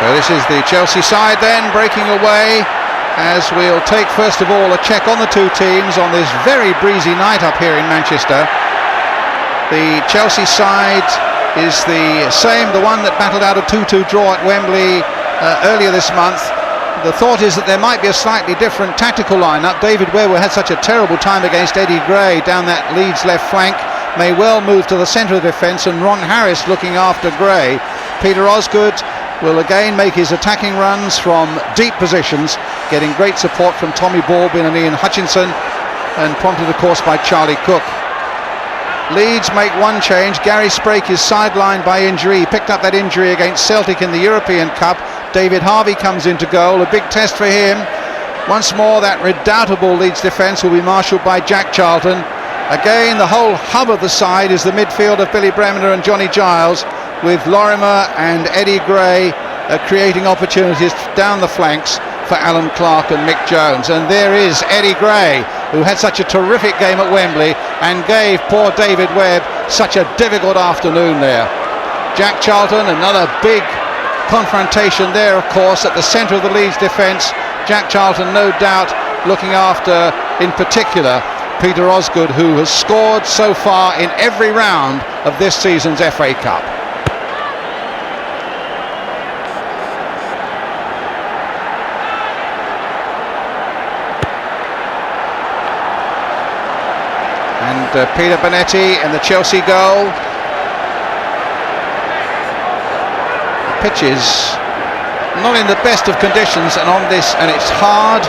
So this is the Chelsea side then breaking away, as we'll take first of all a check on the two teams on this very breezy night up here in Manchester. The Chelsea side is the same, the one that battled out a 2-2 draw at Wembley earlier this month. The thought is that there might be a slightly different tactical lineup. David Webb, who had such a terrible time against Eddie Gray down that Leeds left flank, may well move to the centre of the defence, and Ron Harris looking after Gray. Peter Osgood will again make his attacking runs from deep positions, getting great support from Tommy Baldwin and Ian Hutchinson, and prompted of course by Charlie Cook. Leeds make one change. Gary Sprake is sidelined by injury. He picked up that injury against Celtic in the European Cup. David Harvey comes into goal, a big test for him. Once more that redoubtable Leeds defence will be marshalled by Jack Charlton. Again, the whole hub of the side is the midfield of Billy Bremner and Johnny Giles, with Lorimer and Eddie Gray creating opportunities down the flanks for Alan Clark and Mick Jones. And there is Eddie Gray, who had such a terrific game at Wembley and gave poor David Webb such a difficult afternoon there. Jack Charlton, another big confrontation there, of course, at the centre of the Leeds defence. Jack Charlton, no doubt, looking after, in particular, Peter Osgood, who has scored so far in every round of this season's FA Cup. And Peter Bonetti and the Chelsea goal. The pitch is not in the best of conditions, and on this, and it's hard,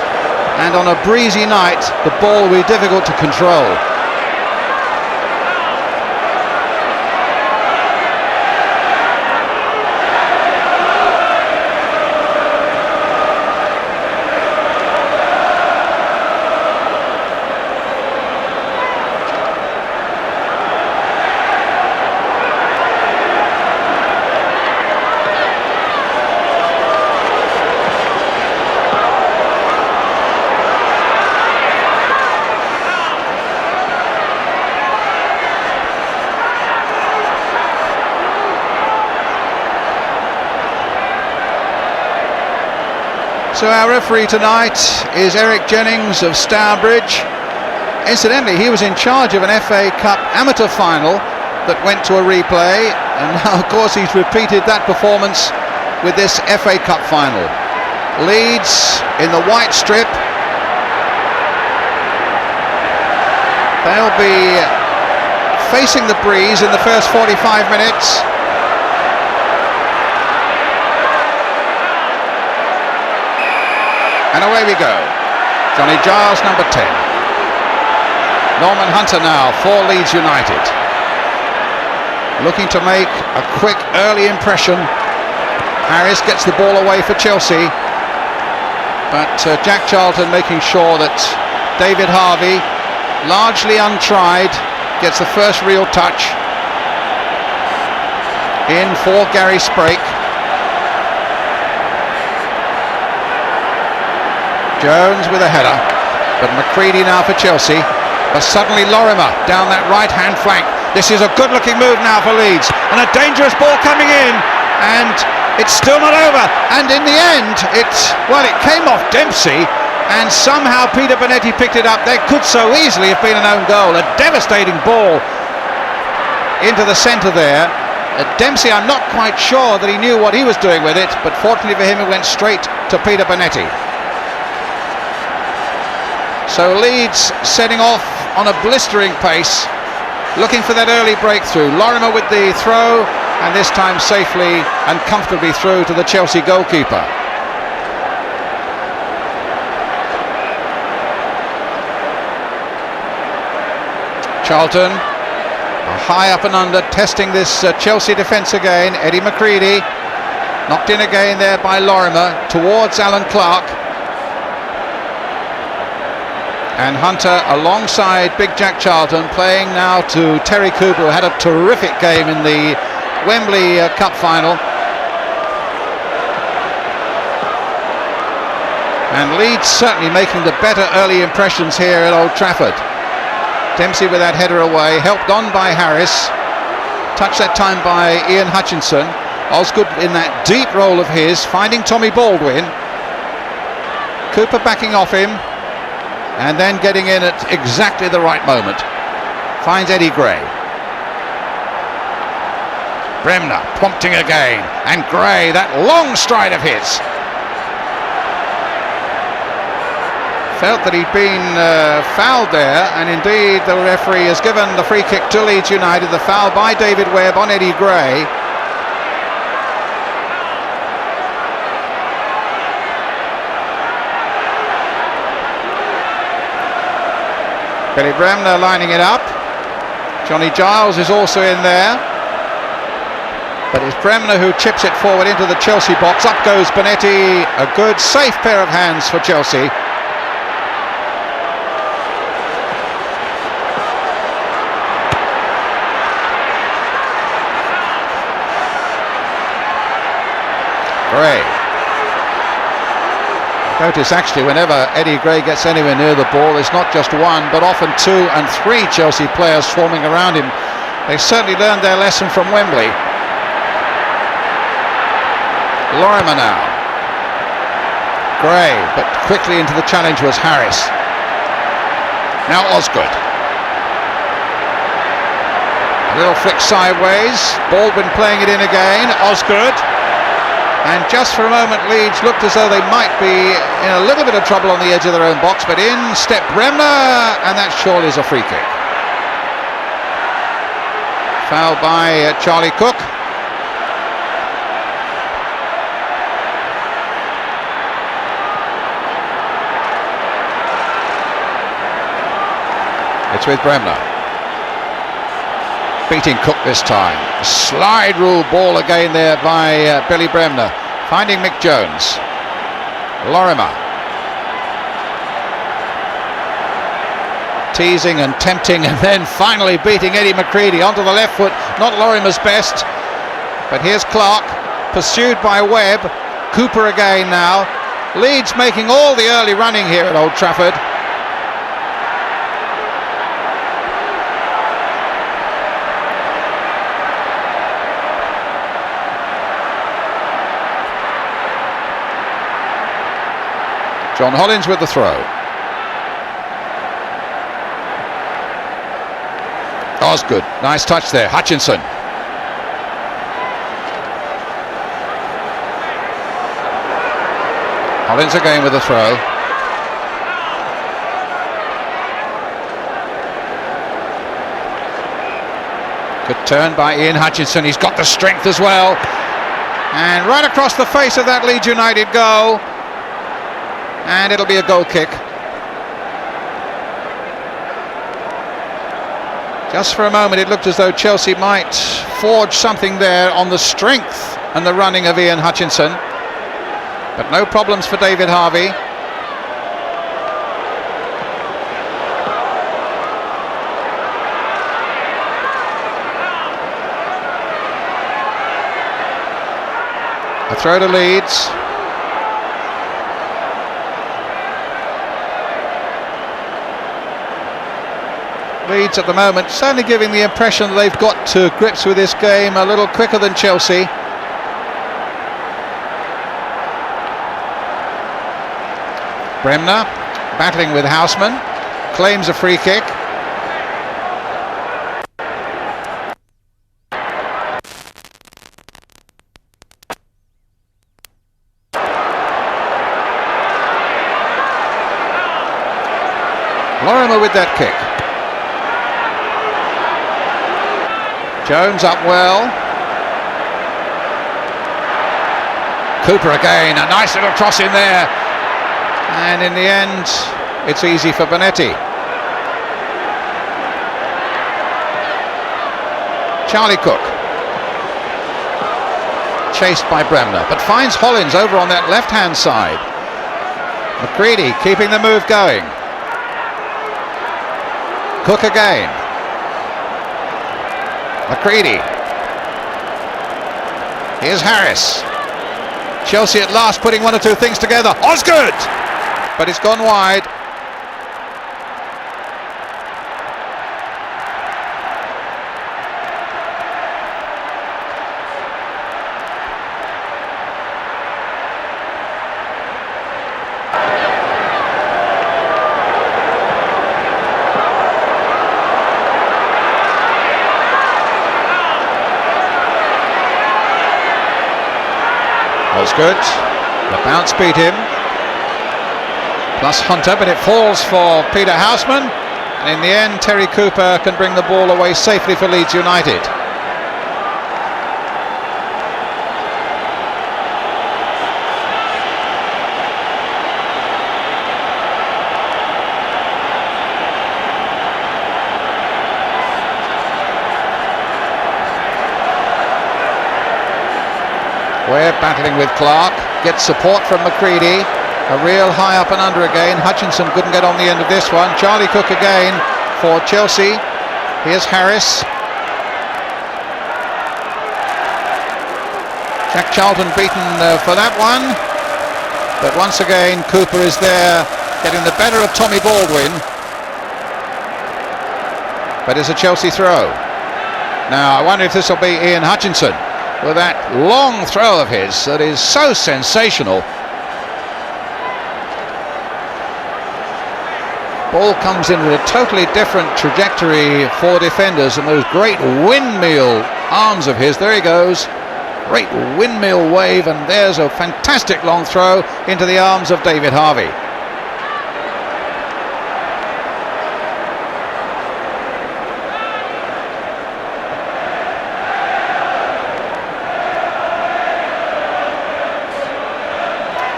and on a breezy night the ball will be difficult to control. So our referee tonight is Eric Jennings of Stourbridge. Incidentally, he was in charge of an FA Cup amateur final that went to a replay, and now of course he's repeated that performance with this FA Cup final. Leeds in the white strip. They'll be facing the breeze in the first 45 minutes. And away we go. Johnny Giles, number 10. Norman Hunter now for Leeds United. Looking to make a quick early impression. Harris gets the ball away for Chelsea. But Jack Charlton making sure that David Harvey, largely untried, gets the first real touch. In for Gary Sprake. Jones with a header, but McCready now for Chelsea. But suddenly Lorimer down that right-hand flank. This is a good-looking move now for Leeds, and a dangerous ball coming in, and it's still not over. And in the end, it came off Dempsey, and somehow Peter Bonetti picked it up. There could so easily have been an own goal. A devastating ball into the centre there. Dempsey, I'm not quite sure that he knew what he was doing with it, but fortunately for him, it went straight to Peter Bonetti. So Leeds setting off on a blistering pace, looking for that early breakthrough. Lorimer with the throw, and this time safely and comfortably through to the Chelsea goalkeeper. Charlton, high up and under, testing this Chelsea defence again. Eddie McCready, knocked in again there by Lorimer towards Alan Clark. And Hunter alongside Big Jack Charlton, playing now to Terry Cooper, who had a terrific game in the Wembley Cup final. And Leeds certainly making the better early impressions here at Old Trafford. Dempsey with that header away, helped on by Harris. Touched that time by Ian Hutchinson. Osgood in that deep role of his, finding Tommy Baldwin. Cooper backing off him, and then getting in at exactly the right moment. Finds Eddie Gray. Bremner prompting again, and Gray, that long stride of his. Felt that he'd been fouled there, and indeed the referee has given the free kick to Leeds United. The foul by David Webb on Eddie Gray. Billy Bremner lining it up. Johnny Giles is also in there. But it's Bremner who chips it forward into the Chelsea box. Up goes Bonetti. A good, safe pair of hands for Chelsea. Gray. Notice actually whenever Eddie Gray gets anywhere near the ball, it's not just one but often two and three Chelsea players swarming around him. They certainly learned their lesson from Wembley. Lorimer now. Gray, but quickly into the challenge was Harris. Now Osgood. A little flick sideways. Baldwin playing it in again. Osgood. And just for a moment Leeds looked as though they might be in a little bit of trouble on the edge of their own box, but in stepped Bremner, and that surely is a free kick. Foul by Charlie Cook. It's with Bremner. Beating Cook this time. A slide rule ball again there by Billy Bremner. Finding Mick Jones. Lorimer. Teasing and tempting, and then finally beating Eddie McCready onto the left foot. Not Lorimer's best. But here's Clark, pursued by Webb. Cooper again now. Leeds making all the early running here at Old Trafford. John Hollins with the throw. Osgood, nice touch there. Hutchinson. Hollins again with the throw. Good turn by Ian Hutchinson. He's got the strength as well. And right across the face of that Leeds United goal. And it'll be a goal kick. Just for a moment it looked as though Chelsea might forge something there on the strength and the running of Ian Hutchinson. But no problems for David Harvey. A throw to Leeds. Leeds at the moment certainly giving the impression that they've got to grips with this game a little quicker than Chelsea. Bremner battling with Houseman, claims a free kick. Lorimer with that kick. Jones up well. Cooper again, a nice little cross in there. And in the end, it's easy for Bonetti. Charlie Cook. Chased by Bremner, but finds Hollins over on that left-hand side. McCready keeping the move going. Cook again. McCready. Here's Harris. Chelsea at last putting one or two things together. Osgood! But it's gone wide. Osgood. The bounce beat him. Plus Hunter, but it falls for Peter Houseman. And in the end, Terry Cooper can bring the ball away safely for Leeds United. We're battling with Clark, gets support from McCready, a real high up and under again. Hutchinson couldn't get on the end of this one. Charlie Cook again for Chelsea. Here's Harris. Jack Charlton beaten for that one. But once again, Cooper is there getting the better of Tommy Baldwin. But it's a Chelsea throw. Now, I wonder if this will be Ian Hutchinson, with that long throw of his that is so sensational. Ball comes in with a totally different trajectory for defenders, and those great windmill arms of his. There he goes, great windmill wave, and there's a fantastic long throw into the arms of David Harvey.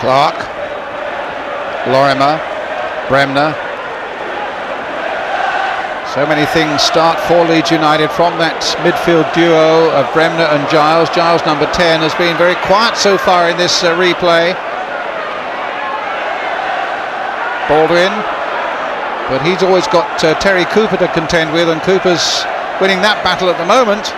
Clark, Lorimer, Bremner. So many things start for Leeds United from that midfield duo of Bremner and Giles. Giles, number 10, has been very quiet so far in this replay. Baldwin, but he's always got Terry Cooper to contend with, and Cooper's winning that battle at the moment.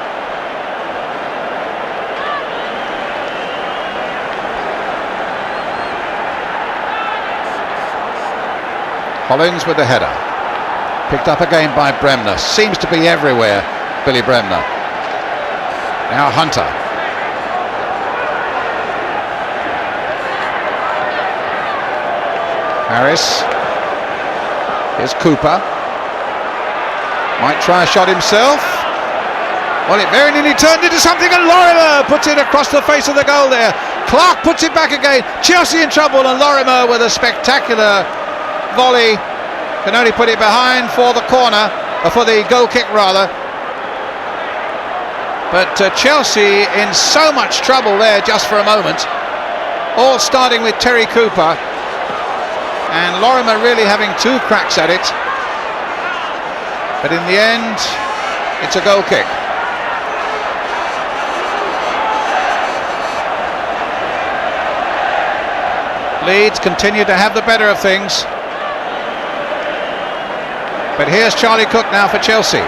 Collins with the header. Picked up again by Bremner. Seems to be everywhere, Billy Bremner. Now Hunter. Harris. Here's Cooper. Might try a shot himself. Well, it very nearly turned into something, and Lorimer puts it across the face of the goal there. Clark puts it back again. Chelsea in trouble, and Lorimer with a spectacular volley can only put it behind for the corner, or for the goal kick rather. But Chelsea in so much trouble there just for a moment, all starting with Terry Cooper, and Lorimer really having two cracks at it, but in the end it's a goal kick. Leeds continue to have the better of things. But here's Charlie Cook now for Chelsea.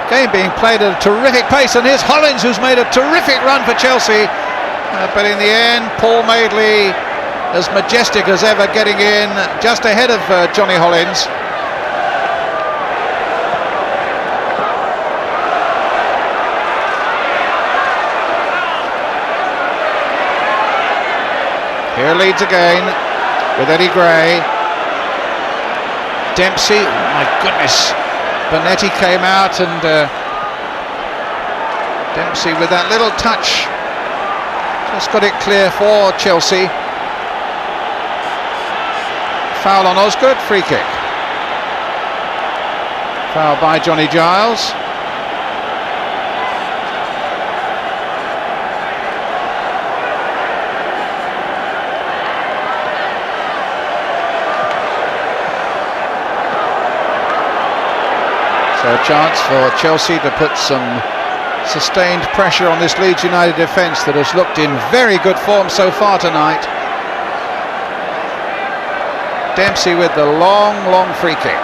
Game being played at a terrific pace, and here's Hollins, who's made a terrific run for Chelsea. But in the end, Paul Madeley, as majestic as ever, getting in just ahead of Johnny Hollins. Here Leeds again with Eddie Gray. Dempsey, oh my goodness. Bonetti came out, and Dempsey with that little touch just got it clear for Chelsea. Foul on Osgood, free kick. Foul by Johnny Giles. So a chance for Chelsea to put some sustained pressure on this Leeds United defence that has looked in very good form so far tonight. Dempsey with the long free kick.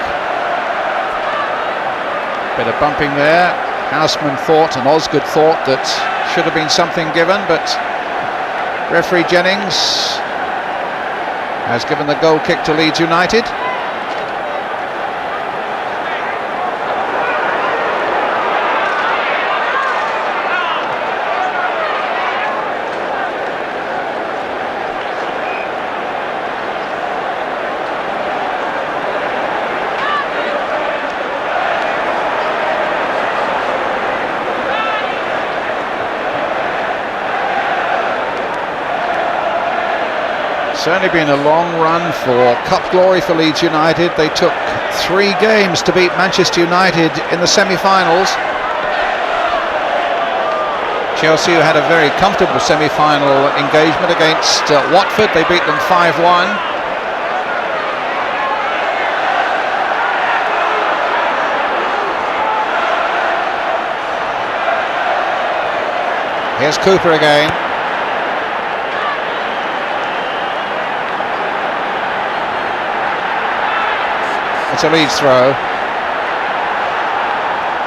Bit of bumping there. Houseman thought, and Osgood thought, that should have been something given, but referee Jennings has given the goal kick to Leeds United. Certainly been a long run for cup glory for Leeds United. They took 3 games to beat Manchester United in the semi-finals. Chelsea, who had a very comfortable semi-final engagement against Watford, they beat them 5-1. Here's Cooper again. It's a Leeds throw.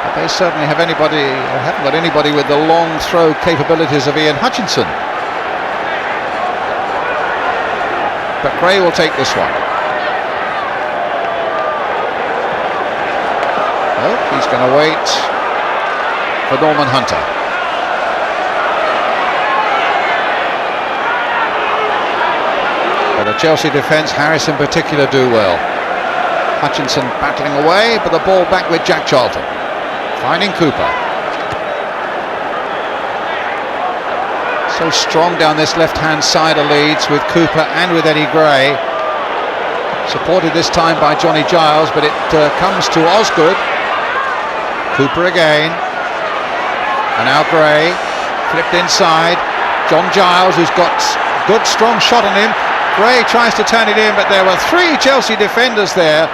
But they certainly haven't got anybody with the long throw capabilities of Ian Hutchinson. But Gray will take this one. Oh, he's going to wait for Norman Hunter. But the Chelsea defence, Harris in particular, do well. Hutchinson battling away, but the ball back with Jack Charlton, finding Cooper. So strong down this left-hand side of Leeds with Cooper and with Eddie Gray. Supported this time by Johnny Giles, but it comes to Osgood. Cooper again. And now Gray, flipped inside. John Giles, who's got a good strong shot on him. Gray tries to turn it in, but there were 3 Chelsea defenders there.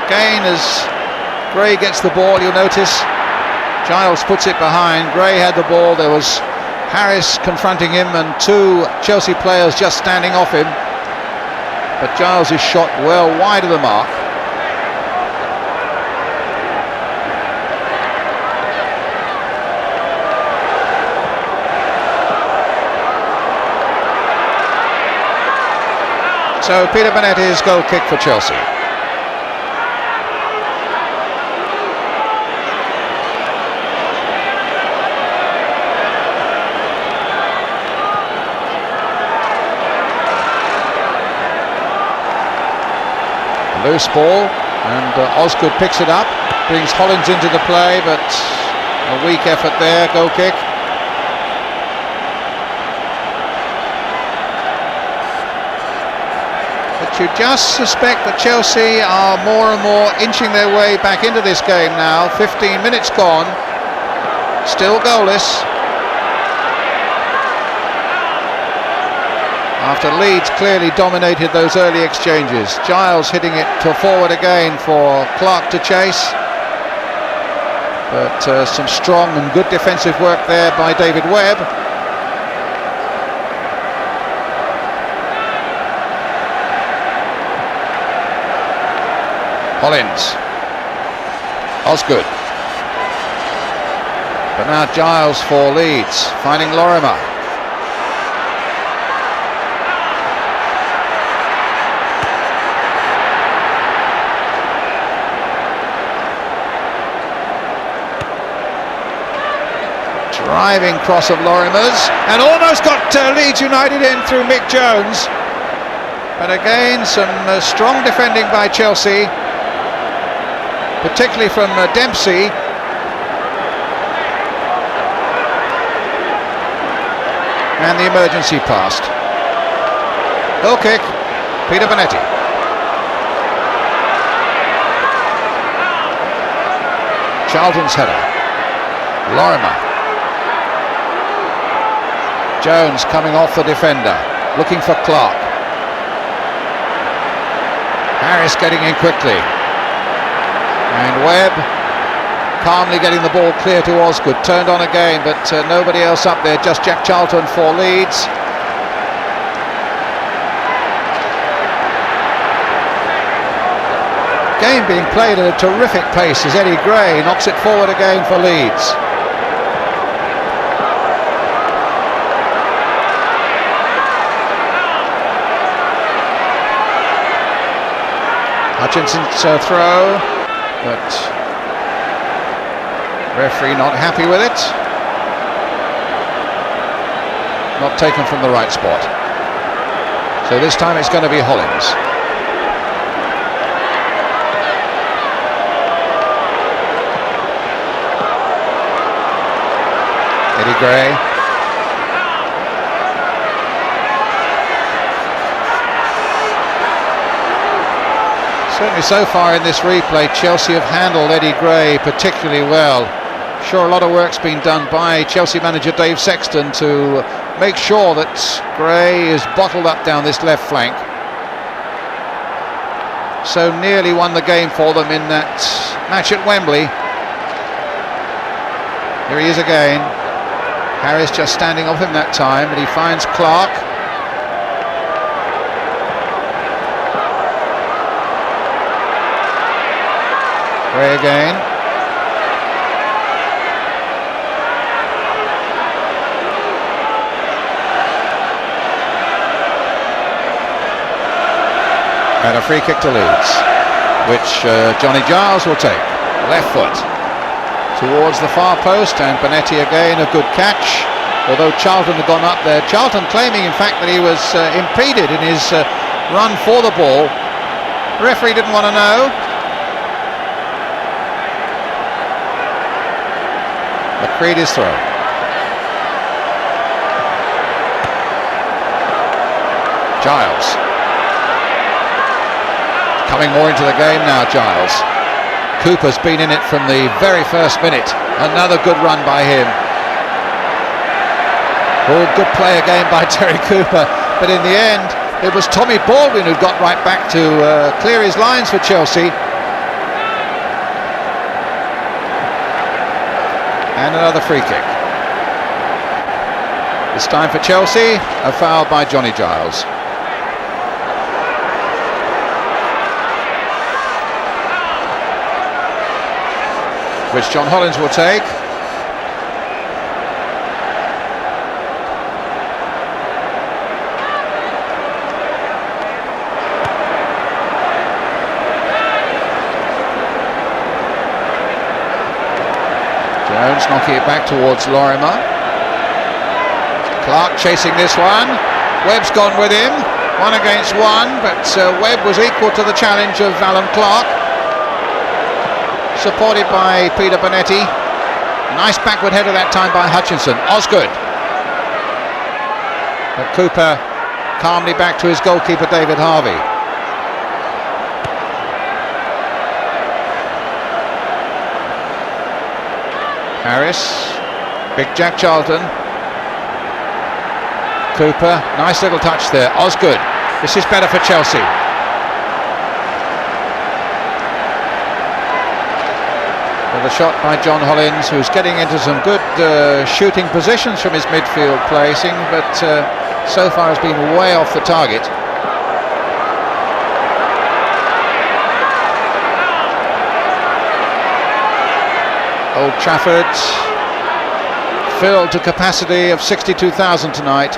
Again, as Gray gets the ball, you'll notice Giles puts it behind. Gray had the ball. There was Harris confronting him and 2 Chelsea players just standing off him. But Giles is shot well wide of the mark. So Peter Bonetti's goal kick for Chelsea. Loose ball, and Osgood picks it up, brings Hollins into the play, but a weak effort there, goal kick. But you just suspect that Chelsea are more and more inching their way back into this game now. 15 minutes gone, still goalless. After Leeds clearly dominated those early exchanges. Giles hitting it to forward again for Clark to chase. But some strong and good defensive work there by David Webb. Hollins. Osgood. But now Giles for Leeds, finding Lorimer. Driving cross of Lorimer's, and almost got Leeds United in through Mick Jones. But again, some strong defending by Chelsea, particularly from Dempsey. And the emergency passed. Goal kick, Peter Bonetti. Charlton's header. Lorimer. Jones coming off the defender, looking for Clark. Harris getting in quickly. And Webb calmly getting the ball clear to Osgood. Turned on again, but nobody else up there, just Jack Charlton for Leeds. Game being played at a terrific pace as Eddie Gray knocks it forward again for Leeds. Hutchinson's throw, but referee not happy with it. Not taken from the right spot. So this time it's going to be Hollins. Eddie Gray. Certainly so far in this replay, Chelsea have handled Eddie Gray particularly well. Sure, a lot of work's been done by Chelsea manager Dave Sexton to make sure that Gray is bottled up down this left flank. So nearly won the game for them in that match at Wembley. Here he is again. Harris just standing off him that time, but he finds Clark. Gray again. And a free kick to Leeds, which Johnny Giles will take. Left foot towards the far post, and Bonetti again, a good catch. Although Charlton had gone up there. Charlton claiming, in fact, that he was impeded in his run for the ball. The referee didn't want to know. McCready's throw. Giles. Coming more into the game now, Giles. Cooper's been in it from the very first minute. Another good run by him. Oh, good play again by Terry Cooper. But in the end, it was Tommy Baldwin who got right back to clear his lines for Chelsea. And another free kick. This time for Chelsea, a foul by Johnny Giles. Which John Hollins will take. Jones knocking it back towards Lorimer. Clark chasing this one. Webb's gone with him. 1 against 1, but Webb was equal to the challenge of Alan Clark. Supported by Peter Bonetti. Nice backward header that time by Hutchinson. Osgood. But Cooper calmly back to his goalkeeper David Harvey. Harris. Big Jack Charlton. Cooper. Nice little touch there. Osgood. This is better for Chelsea. The shot by John Hollins, who's getting into some good shooting positions from his midfield placing, but so far has been way off the target. Old Trafford filled to capacity of 62,000 tonight.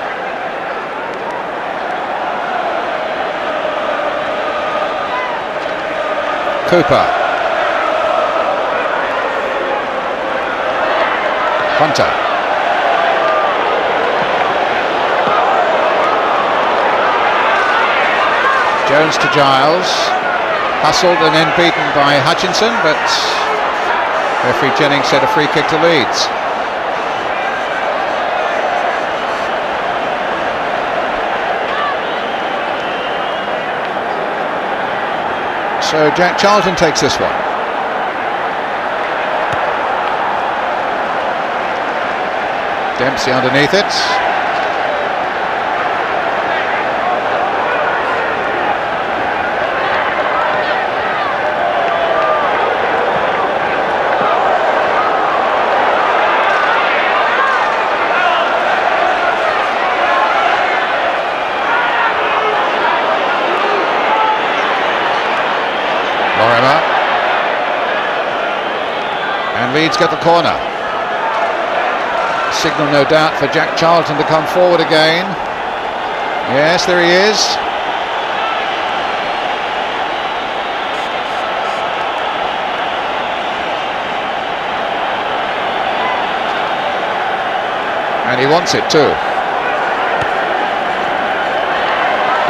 Cooper. Hunter. Jones to Giles. Hustled and then beaten by Hutchinson, but referee Jennings said a free kick to Leeds. So Jack Charlton takes this one. Dempsey underneath it. Lorimer. And Leeds get the corner. Signal, no doubt, for Jack Charlton to come forward again. Yes, there he is. And he wants it too.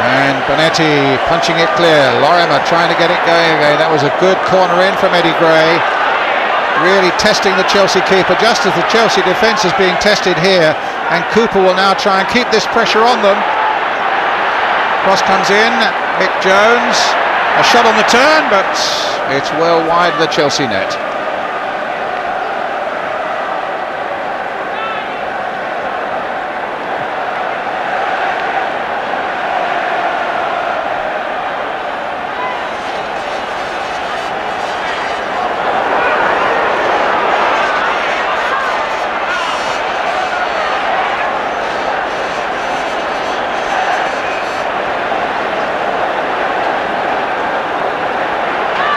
And Bonetti punching it clear. Lorimer trying to get it going again. That was a good corner in from Eddie Gray. Really testing the Chelsea keeper, just as the Chelsea defence is being tested here, and Cooper will now try and keep this pressure on them. Cross comes in, Mick Jones, A shot on the turn, but it's well wide of the Chelsea net.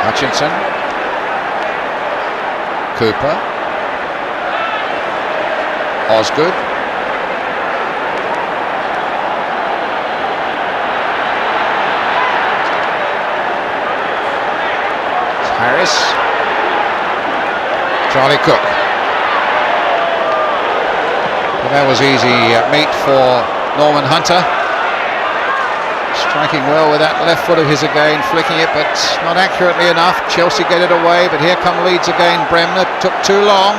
Hutchinson, Cooper, Osgood, Harris, Charlie Cook. Well, that was easy meat for Norman Hunter. Striking well with that left foot of his again, flicking it, but not accurately enough. Chelsea get it away, but here come Leeds again. Bremner took too long.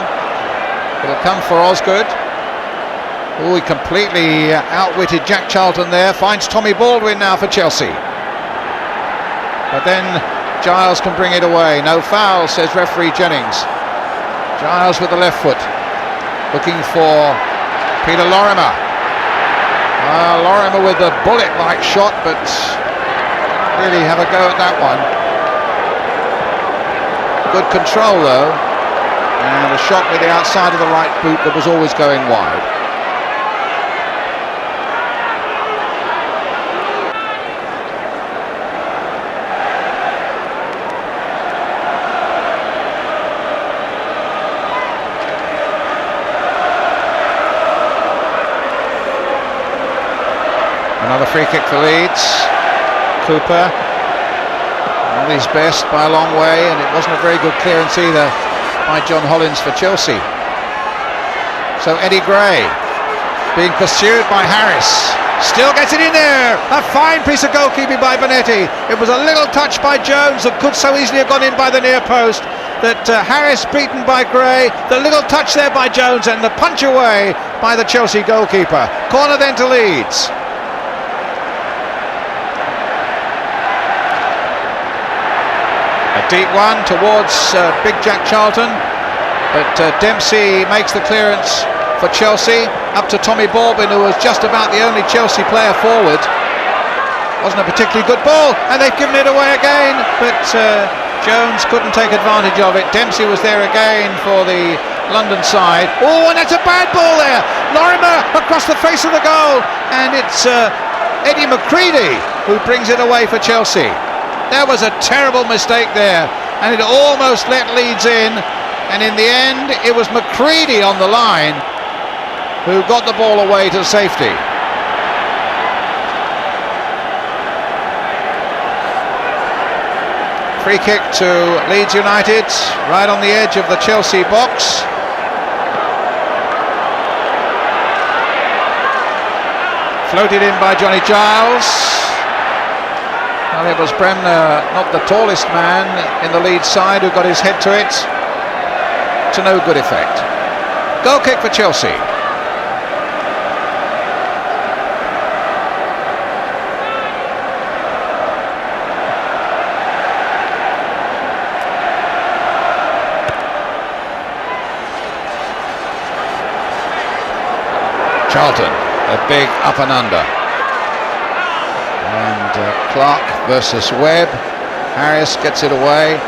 It'll come for Osgood. Oh, he completely outwitted Jack Charlton there. Finds Tommy Baldwin now for Chelsea. But then Giles can bring it away. No foul, says referee Jennings. Giles with the left foot, looking for Peter Lorimer. Lorimer with a bullet-like shot, but really have a go at that one. Good control though, and a shot with the outside of the right boot that was always going wide. Another free kick for Leeds. Cooper, not his best by a long way, and it wasn't a very good clearance either by John Hollins for Chelsea. So Eddie Gray being pursued by Harris, still gets it in there. A fine piece of goalkeeping by Bonetti. It was a little touch by Jones that could so easily have gone in by the near post. That Harris beaten by Gray, the little touch there by Jones, and the punch away by the Chelsea goalkeeper. Corner then to Leeds. A deep one towards big Jack Charlton, but Dempsey makes the clearance for Chelsea, up to Tommy Baldwin, who was just about the only Chelsea player forward. Wasn't a particularly good ball, and they've given it away again, but Jones couldn't take advantage of it. Dempsey was there again for the London side. Oh, and that's a bad ball there. Lorimer across the face of the goal, and it's Eddie McCready who brings it away for Chelsea. That was a terrible mistake there, and it almost let Leeds in, and in the end it was McCready on the line who got the ball away to safety. Free kick to Leeds United, right on the edge of the Chelsea box. Floated in by Johnny Giles. Well, it was Bremner, not the tallest man in the Leeds side, who got his head to it. To no good effect. Goal kick for Chelsea. Charlton, a big up and under. And Clark versus Webb. Harris gets it away.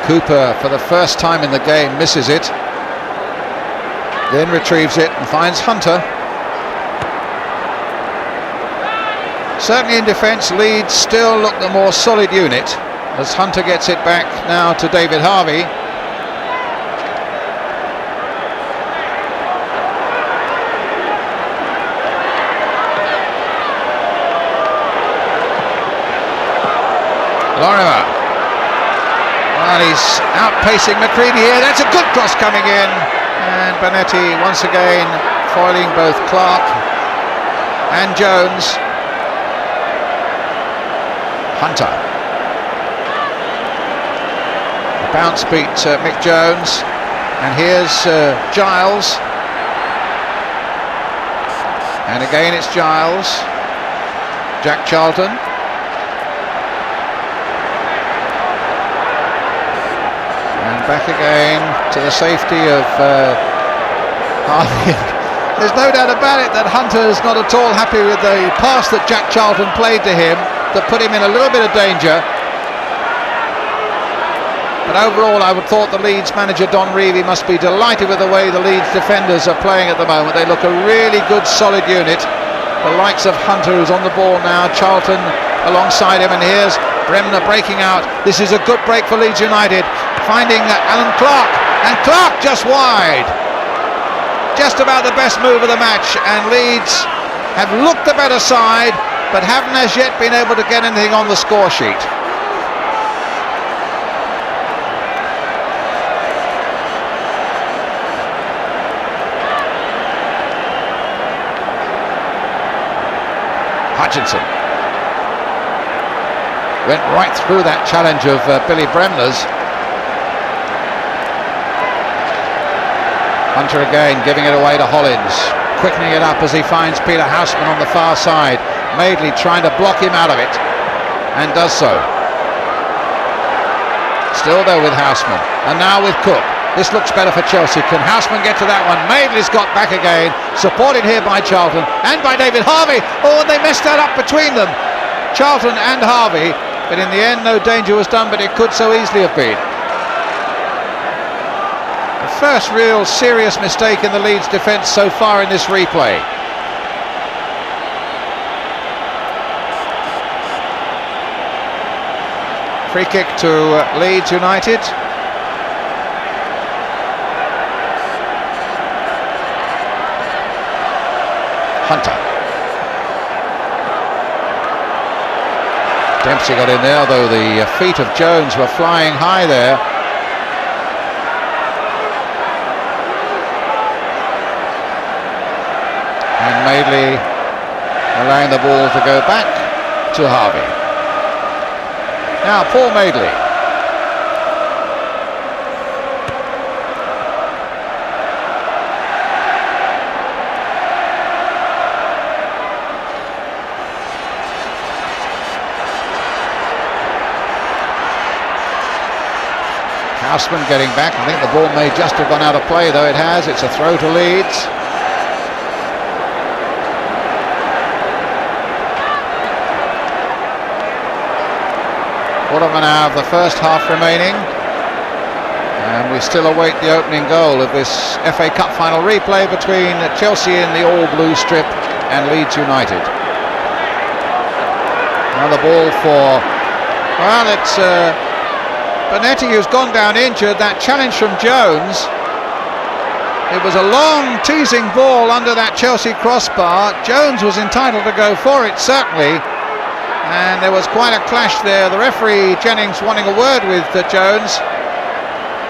Cooper, for the first time in the game, misses it. Then retrieves it and finds Hunter. Certainly in defence, Leeds still look the more solid unit, as Hunter gets it back now to David Harvey. Lorimer. Well, he's outpacing McCready here. That's a good cross coming in. And Bonetti once again foiling both Clark and Jones. Hunter. The bounce beat Mick Jones. And here's Giles. And again it's Giles. Jack Charlton. back again to the safety of Harvey. There's no doubt about it that Hunter's not at all happy with the pass that Jack Charlton played to him that put him in a little bit of danger. But overall, I would thought the Leeds manager Don Revie must be delighted with the way the Leeds defenders are playing at the moment. They look a really good, solid unit. The likes of Hunter, who's on the ball now, Charlton alongside him, and here's Bremner breaking out. This is a good break for Leeds United, finding Alan Clark, and Clark just wide. Just about the best move of the match, and Leeds have looked the better side, but haven't as yet been able to get anything on the score sheet. Hutchinson went right through that challenge of Billy Bremner's. Hunter again giving it away to Hollins, quickening it up as he finds Peter Houseman on the far side. Madeley trying to block him out of it, and does so. Still there with Houseman, and now with Cook. This looks better for Chelsea. Can Houseman get to that one? Madeley's got back again, supported here by Charlton and by David Harvey. Oh, and they messed that up between them, Charlton and Harvey. But in the end, no danger was done, but it could so easily have been. The first real serious mistake in the Leeds defence so far in this replay. Free kick to Leeds United. Hunter. Dempsey got in there, though the feet of Jones were flying high there. And Madeley allowing the ball to go back to Harvey. Now Paul Madeley. Houseman getting back. I think the ball may just have gone out of play, though it has. It's a throw to Leeds. Quarter of an hour of the first half remaining, and we still await the opening goal of this FA Cup final replay between Chelsea in the all-blue strip and Leeds United. Now the ball for, well, it's Bonetti, who's gone down injured. That challenge from Jones, it was a long teasing ball under that Chelsea crossbar. Jones was entitled to go for it, certainly, and there was quite a clash there. The referee Jennings wanting a word with Jones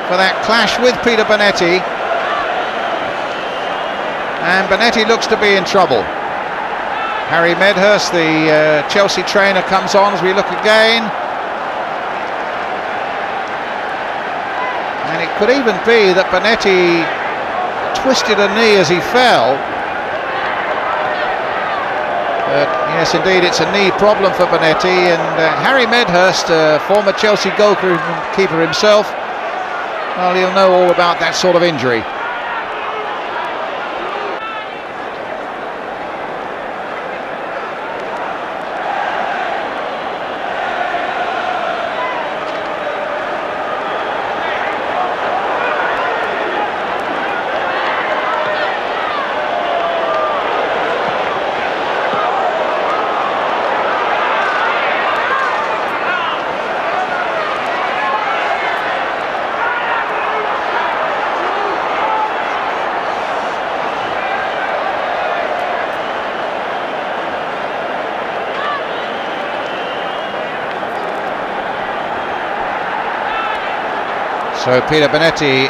for that clash with Peter Bonetti, and Bonetti looks to be in trouble. Harry Medhurst, the Chelsea trainer, comes on as we look again. And it could even be that Bonetti twisted a knee as he fell. But yes, indeed, it's a knee problem for Bonetti. And Harry Medhurst, former Chelsea goalkeeper himself, well, he'll know all about that sort of injury. So Peter Bonetti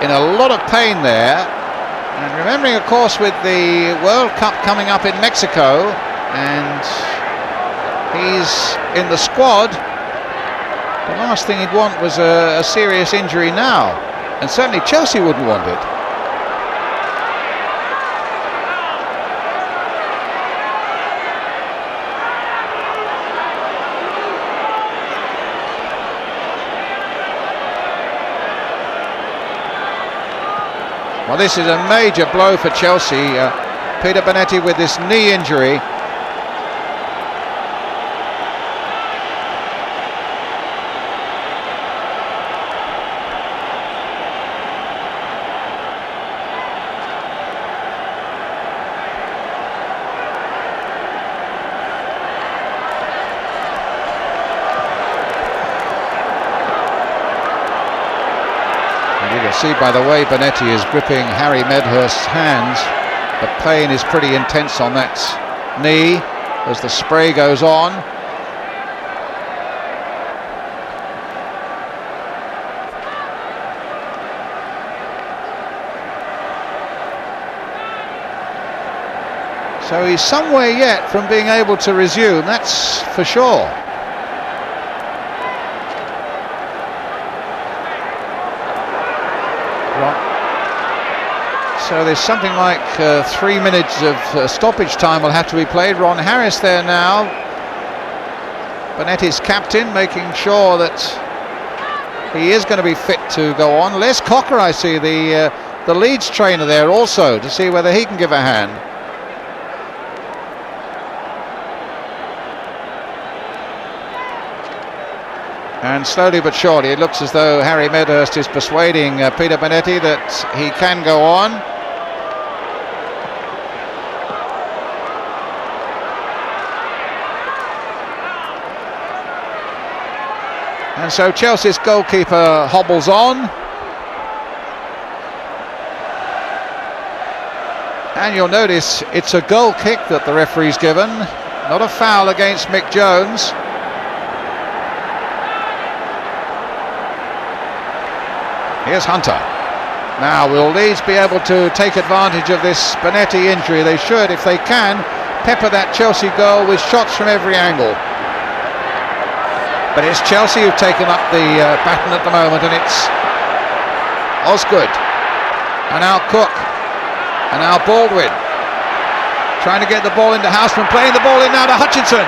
in a lot of pain there, and remembering, of course, with the World Cup coming up in Mexico, and he's in the squad, the last thing he'd want was a serious injury now, and certainly Chelsea wouldn't want it. Well, this is a major blow for Chelsea. Peter Bonetti with this knee injury. You can see by the way Bonetti is gripping Harry Medhurst's hands, the pain is pretty intense on that knee as the spray goes on. So he's some way yet from being able to resume, that's for sure. So there's something like 3 minutes of stoppage time will have to be played. Ron Harris there now, Bonetti's captain, making sure that he is going to be fit to go on. Les Cocker, I see, the Leeds trainer there also, to see whether he can give a hand. And slowly but surely it looks as though Harry Medhurst is persuading Peter Bonetti that he can go on. And so Chelsea's goalkeeper hobbles on. And you'll notice it's a goal kick that the referee's given, not a foul against Mick Jones. Here's Hunter. Now, will Leeds be able to take advantage of this Bonetti injury? They should, if they can, pepper that Chelsea goal with shots from every angle. But it's Chelsea who've taken up the baton at the moment, and it's Osgood, and now Cook, and now Baldwin, trying to get the ball into Houseman, playing the ball in now to Hutchinson.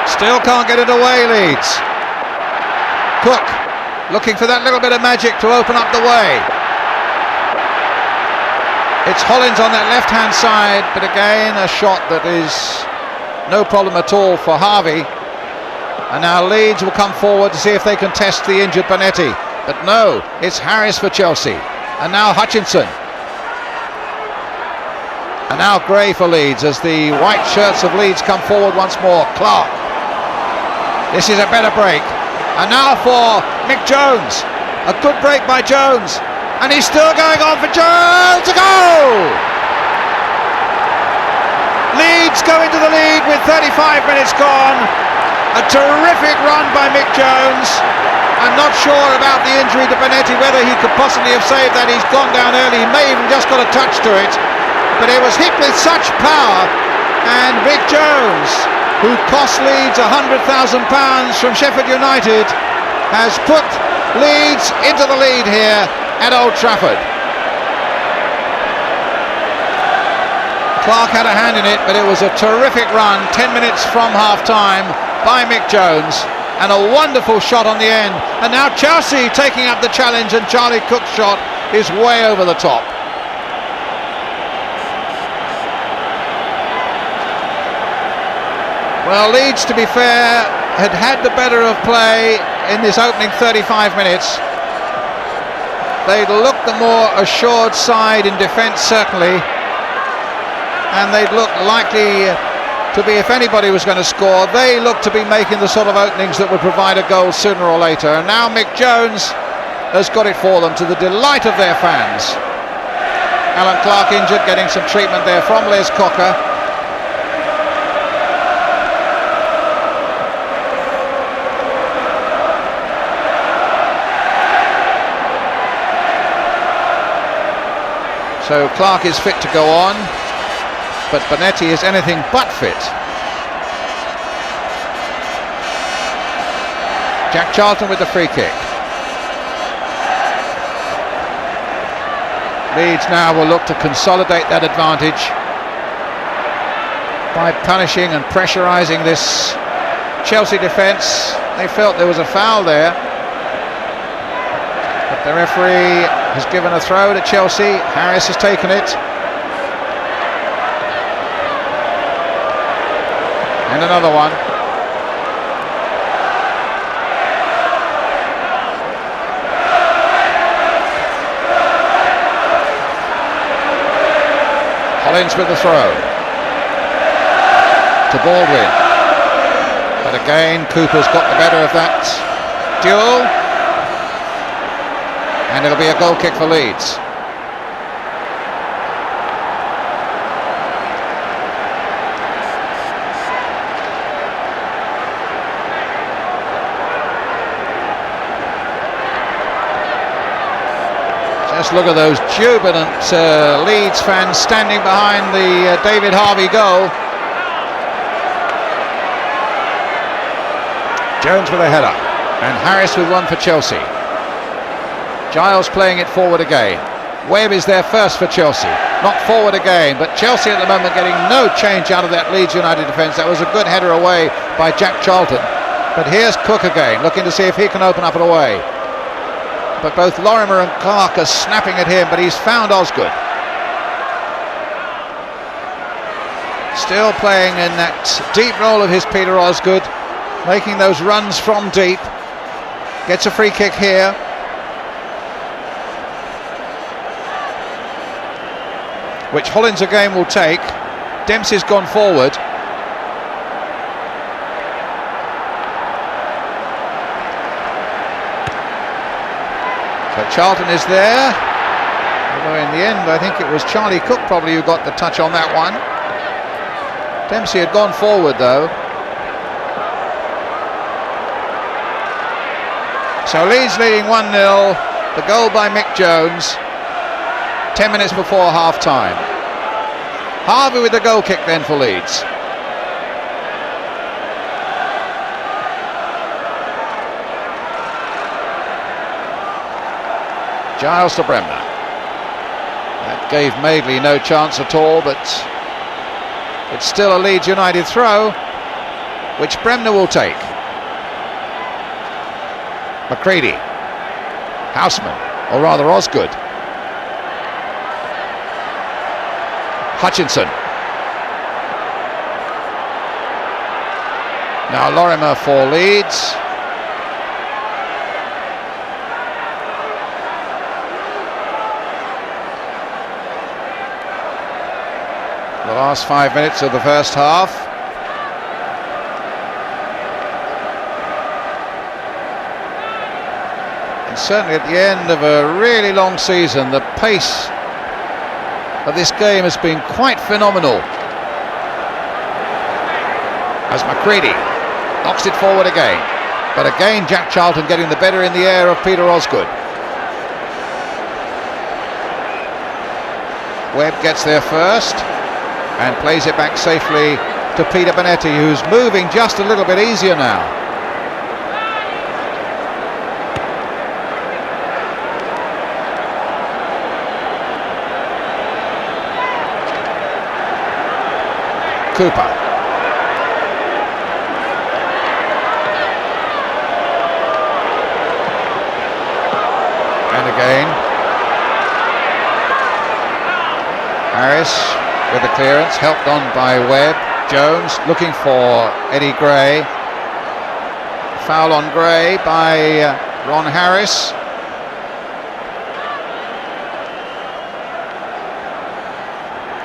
Still can't get it away, Leeds. Cook, looking for that little bit of magic to open up the way. It's Hollins on that left-hand side, but again a shot that is no problem at all for Harvey. And now Leeds will come forward to see if they can test the injured Bonetti. But no, it's Harris for Chelsea. And now Hutchinson. And now Gray for Leeds as the white shirts of Leeds come forward once more. Clark. This is a better break. And now for Mick Jones. A good break by Jones. And he's still going on for Jones to go! Leeds go into the lead with 35 minutes gone. A terrific run by Mick Jones. I'm not sure about the injury to Bonetti, whether he could possibly have saved that. He's gone down early, he may even just got a touch to it. But it was hit with such power. And Mick Jones, who cost Leeds £100,000 from Sheffield United, has put Leeds into the lead here at Old Trafford. Clark had a hand in it, but it was a terrific run, 10 minutes from half-time by Mick Jones, and a wonderful shot on the end. And now Chelsea taking up the challenge, and Charlie Cook's shot is way over the top. Well, Leeds, to be fair, had the better of play in this opening 35 minutes. They'd looked the more assured side in defence, certainly, and they'd looked likely to be, if anybody was going to score, they looked to be making the sort of openings that would provide a goal sooner or later. And now Mick Jones has got it for them, to the delight of their fans. Alan Clark injured, getting some treatment there from Les Cocker. So Clark is fit to go on, but Bonetti is anything but fit. Jack Charlton with the free kick. Leeds now will look to consolidate that advantage by punishing and pressurising this Chelsea defence. They felt there was a foul there, but the referee has given a throw to Chelsea. Harris has taken it. And another one. Hollins with the throw to Baldwin, but again Cooper's got the better of that duel, and it'll be a goal kick for Leeds. Just look at those jubilant Leeds fans standing behind the David Harvey goal. Jones with a header, and Harris with one for Chelsea. Giles playing it forward again. Webb is there first for Chelsea, not forward again, but Chelsea at the moment getting no change out of that Leeds United defence. That was a good header away by Jack Charlton, but here's Cook again, looking to see if he can open up and away. But both Lorimer and Clark are snapping at him, but he's found Osgood. Still playing in that deep role of his, Peter Osgood, making those runs from deep. Gets a free kick here. Which Hollins again will take. Dempsey's gone forward. So Charlton is there, although in the end I think it was Charlie Cook probably who got the touch on that one. Dempsey had gone forward though. So Leeds leading 1-0, the goal by Mick Jones, 10 minutes before half time. Harvey with the goal kick then for Leeds. Giles to Bremner. That gave Madeley no chance at all, but it's still a Leeds United throw, which Bremner will take. McCready, Houseman, or rather Osgood. Hutchinson. Now Lorimer for Leeds. The last 5 minutes of the first half. And certainly at the end of a really long season, the pace of this game has been quite phenomenal. As McCready knocks it forward again. But again, Jack Charlton getting the better in the air of Peter Osgood. Webb gets there first and plays it back safely to Peter Bonetti, who's moving just a little bit easier now. Cooper. And again Harris with the clearance, helped on by Webb. Jones looking for Eddie Gray. Foul on Gray by Ron Harris.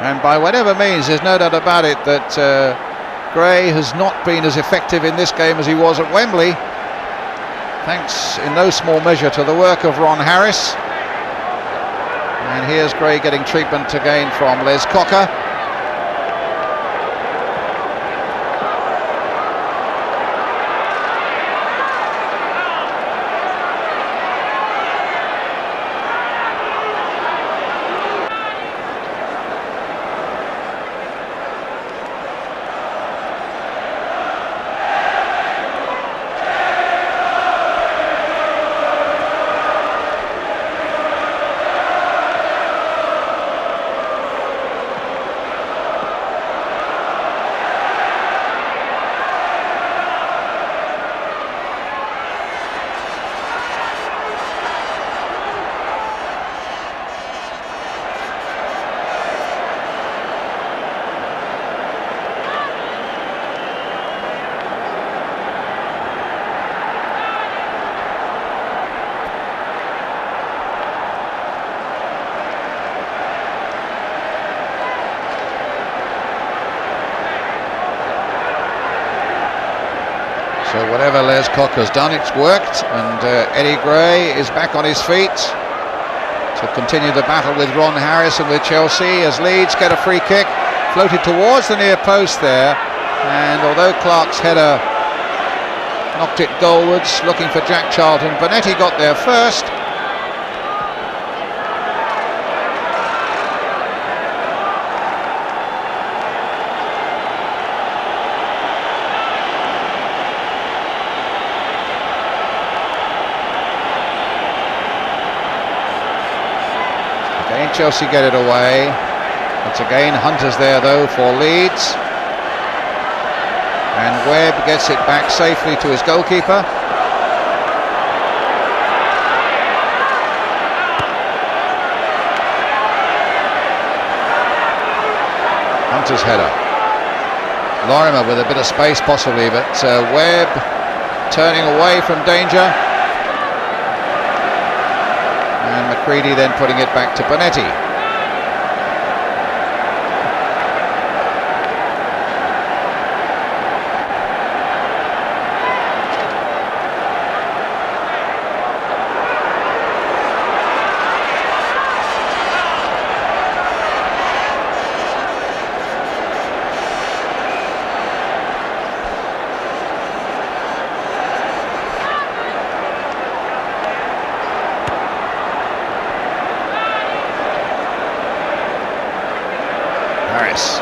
And by whatever means, there's no doubt about it that Gray has not been as effective in this game as he was at Wembley, thanks in no small measure to the work of Ron Harris. And here's Gray getting treatment again from Les Cocker. So whatever Les Cock has done, it's worked, and Eddie Gray is back on his feet to continue the battle with Ron Harris and with Chelsea as Leeds get a free kick, floated towards the near post there, and although Clark's header knocked it goalwards, looking for Jack Charlton, Bonetti got there first. Again Chelsea get it away. Once again Hunter's there though for Leeds. And Webb gets it back safely to his goalkeeper. Hunter's header. Lorimer with a bit of space possibly, but Webb turning away from danger. And McCready then putting it back to Bonetti. Harris.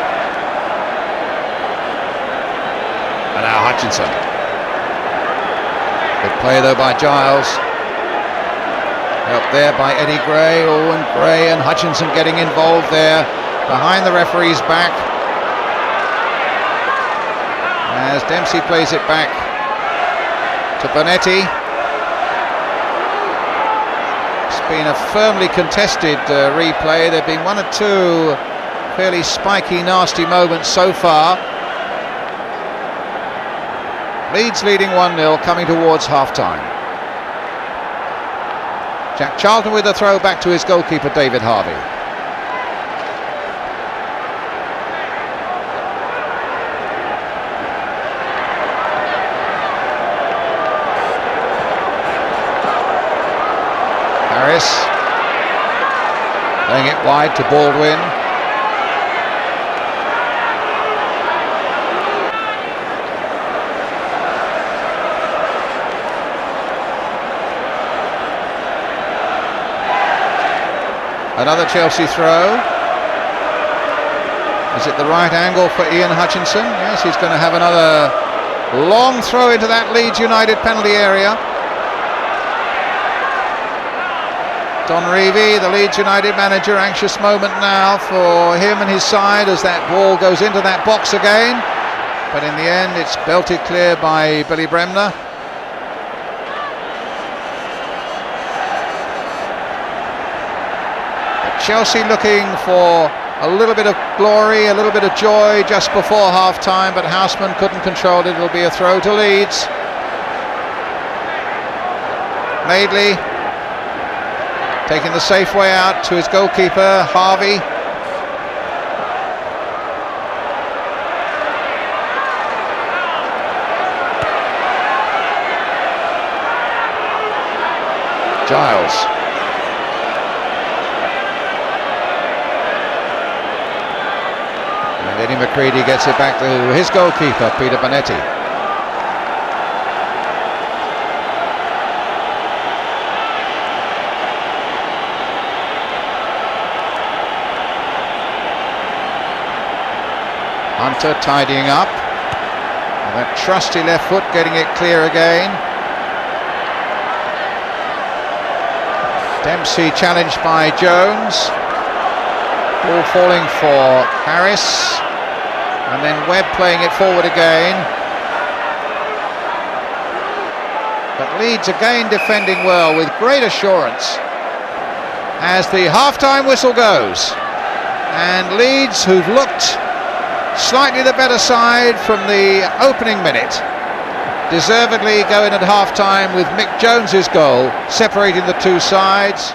And now Hutchinson. Good play though by Giles. Helped there by Eddie Gray. Oh, and Gray and Hutchinson getting involved there behind the referee's back as Dempsey plays it back to Bonetti. It's been a firmly contested replay. There have been one or two fairly spiky, nasty moments so far. Leeds leading 1-0 coming towards half-time. Jack Charlton with a throw back to his goalkeeper David Harvey. Harris playing it wide to Baldwin. Another Chelsea throw. Is it the right angle for Ian Hutchinson? Yes, he's going to have another long throw into that Leeds United penalty area. Don Revie, the Leeds United manager, anxious moment now for him and his side as that ball goes into that box again. But in the end, it's belted clear by Billy Bremner. Chelsea looking for a little bit of glory, a little bit of joy just before half-time, but Houseman couldn't control it. It'll be a throw to Leeds. Madeley taking the safe way out to his goalkeeper, Harvey. Giles. And Eddie McCready gets it back to his goalkeeper, Peter Bonetti. Hunter tidying up. And that trusty left foot getting it clear again. Dempsey challenged by Jones. Ball falling for Harris. And then Webb playing it forward again. But Leeds again defending well with great assurance as the half-time whistle goes. And Leeds, who've looked slightly the better side from the opening minute, deservedly go in at half-time with Mick Jones's goal separating the two sides.